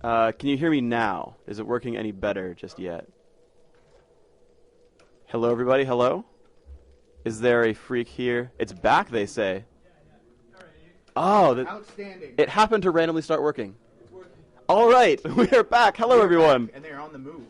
Can you hear me now? Is it working any better just yet? Hello, everybody. Hello? Is there a Phreak here? It's back, they say. Oh, outstanding. It happened to randomly start working. It's working. All right, we are back. Hello, everyone. And they're on the move.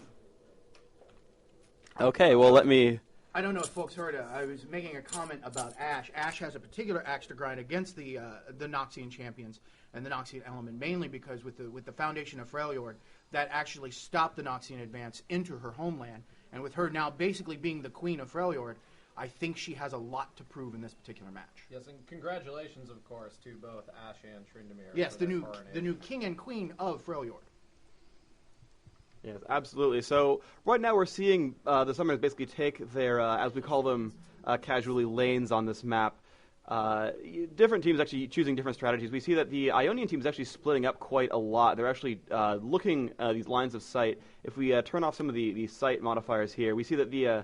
Okay, well, let me... I don't know if folks heard it. I was making a comment about Ash. Ash has a particular axe to grind against the Noxian champions and the Noxian element, mainly because with the foundation of Freljord, that actually stopped the Noxian advance into her homeland. And with her now basically being the queen of Freljord, I think she has a lot to prove in this particular match. Yes, and congratulations, of course, to both Ash and Tryndamere. Yes, the new king and queen of Freljord. Yes, absolutely. So right now we're seeing the summoners basically take their, as we call them casually, lanes on this map. Different teams actually choosing different strategies. We see that the Ionian team is actually splitting up quite a lot. They're actually looking at these lines of sight. If we turn off some of the sight modifiers here, we see that the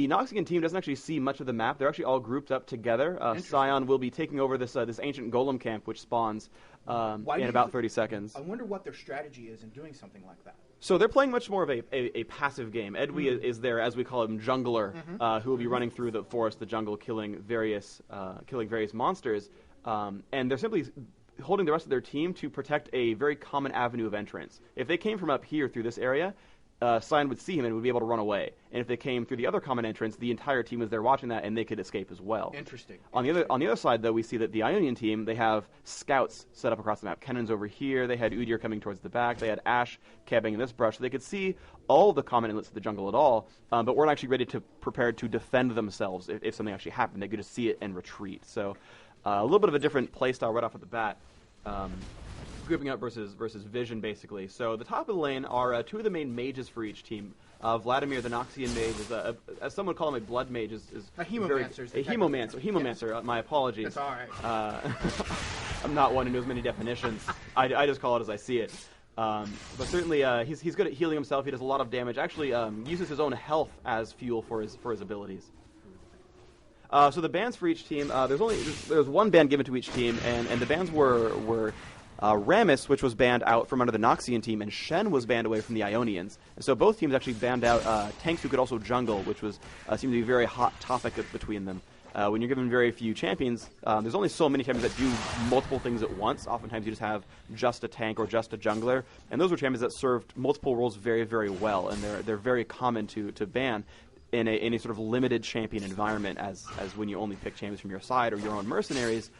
Noxian team doesn't actually see much of the map. They're actually all grouped up together. Scion will be taking over this ancient golem camp, which spawns in about 30 seconds. I wonder what their strategy is in doing something like that. So they're playing much more of a passive game. Edwy is their, as we call him, jungler, who will be running through the forest, the jungle, killing various monsters. And they're simply holding the rest of their team to protect a very common avenue of entrance. If they came from up here through this area, Scion would see him and would be able to run away. And if they came through the other common entrance, the entire team was there watching that, and they could escape as well. Interesting. On the other side, though, we see that the Ionian team, they have scouts set up across the map. Kennan's over here. They had Udyr coming towards the back. They had Ash camping in this brush, so they could see all of the common inlets of the jungle at all, but weren't actually ready to prepared to defend themselves if something actually happened. They could just see it and retreat. So a little bit of a different play style right off at the bat. Grouping up versus vision, basically. So the top of the lane are two of the main mages for each team. Vladimir, the Noxian mage, is as some would call him, a blood mage. Is a hemomancer. A hemomancer. Yes. My apologies. That's all right. I'm not one who knows many definitions. I just call it as I see it. But certainly he's good at healing himself. He does a lot of damage. Actually uses his own health as fuel for his abilities. So the bans for each team, there's one ban given to each team, and the bans were Rammus, which was banned out from under the Noxian team, and Shen was banned away from the Ionians. And so both teams actually banned out tanks who could also jungle, which was seemed to be a very hot topic between them. When you're given very few champions, there's only so many champions that do multiple things at once. Oftentimes you just have just a tank or just a jungler, and those were champions that served multiple roles very, very well, and they're very common to ban in a sort of limited champion environment, as when you only pick champions from your side or your own mercenaries.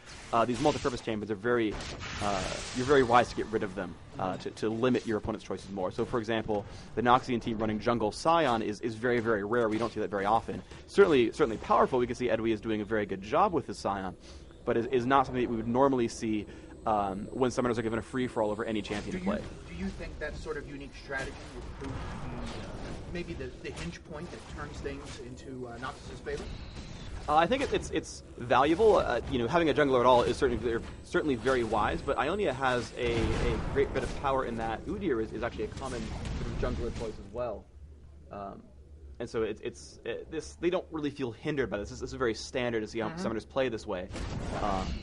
These multi-purpose champions are you're very wise to get rid of them to limit your opponent's choices more. So, for example, the Noxian team running jungle Scion is very, very rare. We don't see that very often. Certainly powerful. We can see Edwy is doing a very good job with his Scion, but is not something that we would normally see when summoners are given a free-for-all over any champion to play. Do you think that sort of unique strategy would prove to be maybe the hinge point that turns things into Noxus' favor? I think it's valuable. Having a jungler at all is certainly very wise. But Ionia has a great bit of power in that Udyr is actually a common sort of jungler choice as well. And so they don't really feel hindered by this. This is very standard to see how summoners play this way,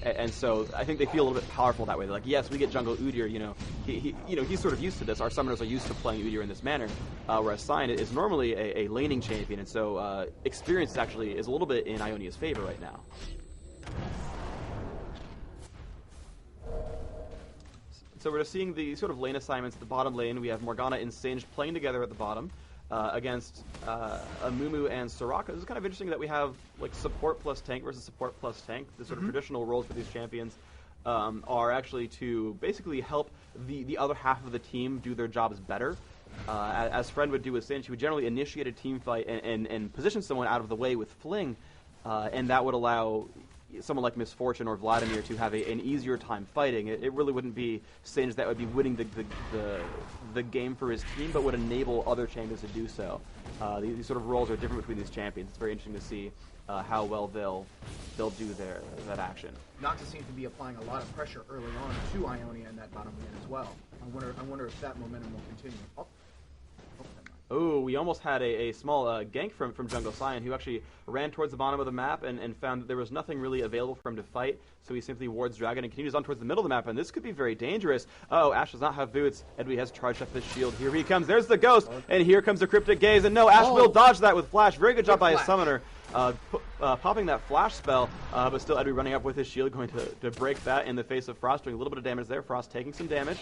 and so I think they feel a little bit powerful that way. They're like, yes, we get jungle Udyr. He's sort of used to this. Our summoners are used to playing Udyr in this manner, whereas Scion is normally a laning champion, and so experience actually is a little bit in Ionia's favor right now. So we're just seeing the sort of lane assignments at the bottom lane. We have Morgana and Singed playing together at the bottom. Against Amumu and Soraka. This is kind of interesting that we have like support plus tank versus support plus tank. The sort of traditional roles for these champions are actually to basically help the other half of the team do their jobs better. As Friend would do with Sin, she would generally initiate a team fight and position someone out of the way with Fling, and that would allow someone like Misfortune or Vladimir to have an easier time fighting. It really wouldn't be Singed that would be winning the game for his team, but would enable other champions to do so. These sort of roles are different between these champions. It's very interesting to see how well they'll do that action. Noxus seems to be applying a lot of pressure early on to Ionia in that bottom lane as well. I wonder if that momentum will continue. Oh, we almost had a small gank from Jungle Cyan, who actually ran towards the bottom of the map and found that there was nothing really available for him to fight, so he simply wards Dragon and continues on towards the middle of the map, and this could be very dangerous. Oh, Ash does not have boots. Edwy has charged up his shield. Here he comes. There's the Ghost, and here comes the Cryptic Gaze, and no, Ash will dodge that with Flash. Very good job by his summoner. Popping that flash spell, but still Edwy running up with his shield, going to break that in the face of Frost, doing a little bit of damage there. Frost taking some damage.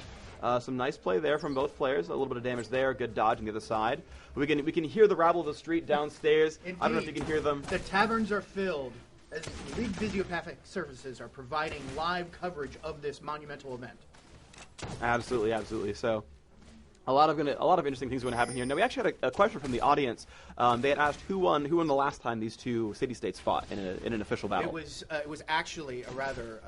Some nice play there from both players. A little bit of damage there. Good dodge on the other side. We can hear the rabble of the street downstairs. Indeed. I don't know if you can hear them. The taverns are filled as League Physiopathic Services are providing live coverage of this monumental event. Absolutely, absolutely. So, a lot of interesting things are going to happen here. Now, we actually had a question from the audience. They had asked who won the last time these two city-states fought in an official battle. It was actually a rather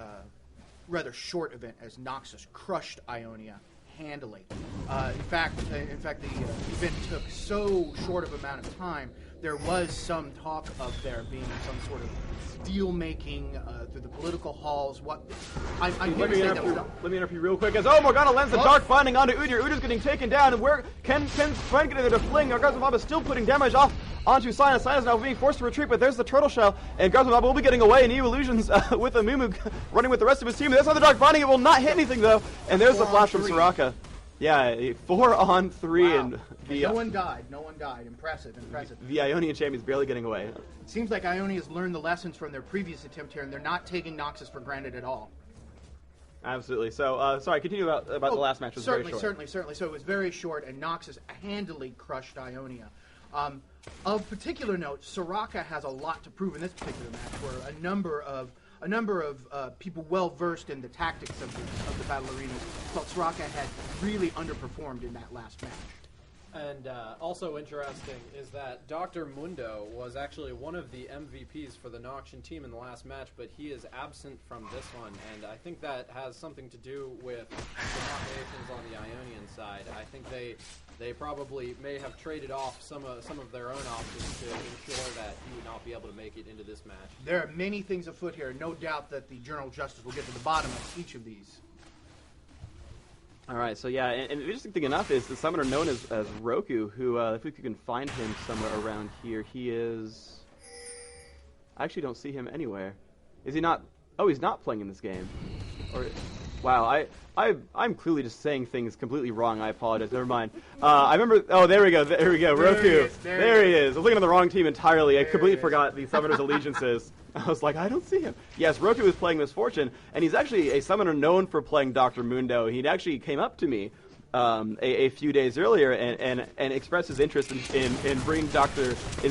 short event as Noxus crushed Ionia handily. In fact, the event took so short of amount of time. There was some talk of there being some sort of deal making through the political halls. Let me interrupt you real quick. As Morgana lands the Dark Binding onto Udyr. Udyr's getting taken down, and where can Frank get in there to fling? Garzamab is still putting damage off onto Cyan. Cyan is now being forced to retreat, but there's the Turtle Shell, and Garzamab will be getting away, and Illusions with a Mumu running with the rest of his team. There's another Dark Binding. It will not hit anything, though, and there's the flash from Soraka. Yeah, 4 on 3, wow. and no one died. No one died. Impressive. The Ionian champion's barely getting away. It seems like Ionia has learned the lessons from their previous attempt here, and they're not taking Noxus for granted at all. Absolutely. So, sorry, continue about the last match. It was very short. Certainly. So it was very short, and Noxus handily crushed Ionia. Of particular note, Soraka has a lot to prove in this particular match, where a number of people well versed in the tactics of the battle arenas felt Soraka had really underperformed in that last match. And also interesting is that Dr. Mundo was actually one of the MVPs for the Noxian team in the last match, but he is absent from this one, and I think that has something to do with the machinations on the Ionian side. I think they probably may have traded off some of their own options to ensure that he would not be able to make it into this match. There are many things afoot here. No doubt that the Journal of Justice will get to the bottom of each of these. All right, so yeah, and the interesting thing enough is the summoner known as Roku, who, if we can find him somewhere around here, he is... I actually don't see him anywhere. Is he not... Oh, he's not playing in this game. Or... Wow, I'm clearly just saying things completely wrong. I apologize. Never mind. I remember... Oh, there we go. Roku. There he is. I was looking at the wrong team entirely. I completely forgot the summoner's allegiances. I was like, I don't see him. Yes, Roku is playing Misfortune, and he's actually a summoner known for playing Dr. Mundo. He actually came up to me a few days earlier and expressed his interest in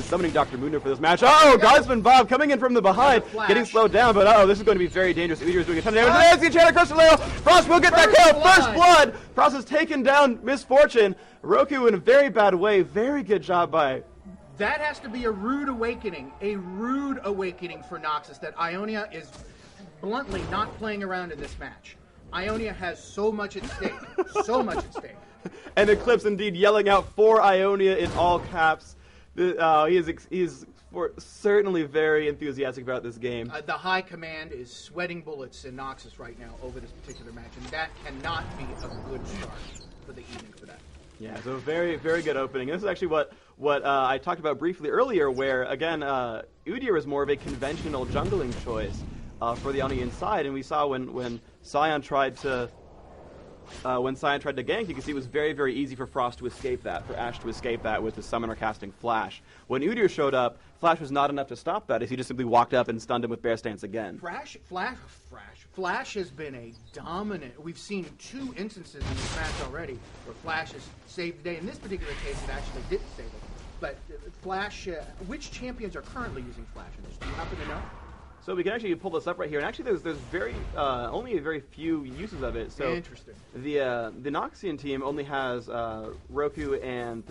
summoning Dr. Mundo for this match. Oh, Godsman Bob coming in from the behind, getting slowed down, but this is going to be very dangerous. Udyr is doing a ton of damage. There's the Enchanted Crystal. Frost will get that kill. First blood. Frost has taken down Misfortune. Roku in a very bad way. Very good job by... That has to be a rude awakening for Noxus, that Ionia is bluntly not playing around in this match. Ionia has so much at stake. And Eclipse indeed yelling out for Ionia in all caps. He is certainly very enthusiastic about this game. The high command is sweating bullets in Noxus right now over this particular match, and that cannot be a good start for the evening for that. Yeah, so very, very good opening. This is actually what I talked about briefly earlier, where, again, Udyr is more of a conventional jungling choice for the Ionian side, and we saw when Cyan tried to gank, you can see it was very, very easy for Frost to escape that, for Ash to escape that with the summoner casting Flash. When Udyr showed up, Flash was not enough to stop that, as he just simply walked up and stunned him with Bear Stance again. Flash has been a dominant... We've seen 2 instances in this match already where Flash has saved the day. In this particular case, it actually didn't save it. But Flash... which champions are currently using Flash in this? Do you happen to know? So we can actually pull this up right here, and actually there's only a very few uses of it. So interesting. The Noxian team only has Roku and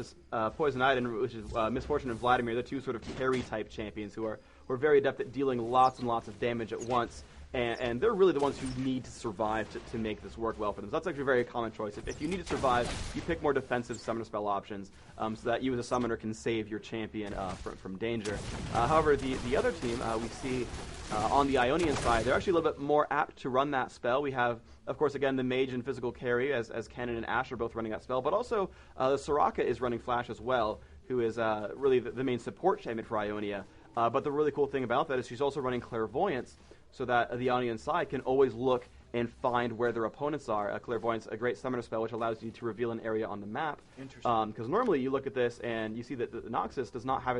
Poison Iden, which is Misfortune and Vladimir. They're 2 sort of carry type champions who are very adept at dealing lots and lots of damage at once. And they're really the ones who need to survive to make this work well for them. So that's actually a very common choice. If you need to survive, you pick more defensive summoner spell options so that you as a summoner can save your champion from danger. However, the other team, we see On the Ionian side, they're actually a little bit more apt to run that spell. We have, of course, again, the Mage and Physical Carry, as Kennen and Ash are both running that spell, but also the Soraka is running Flash as well, who is really the main support champion for Ionia. But the really cool thing about that is she's also running Clairvoyance, so that the Ionian side can always look and find where their opponents are. Clairvoyance, a great summoner spell, which allows you to reveal an area on the map. Interesting. Because normally you look at this and you see that the Noxus does not have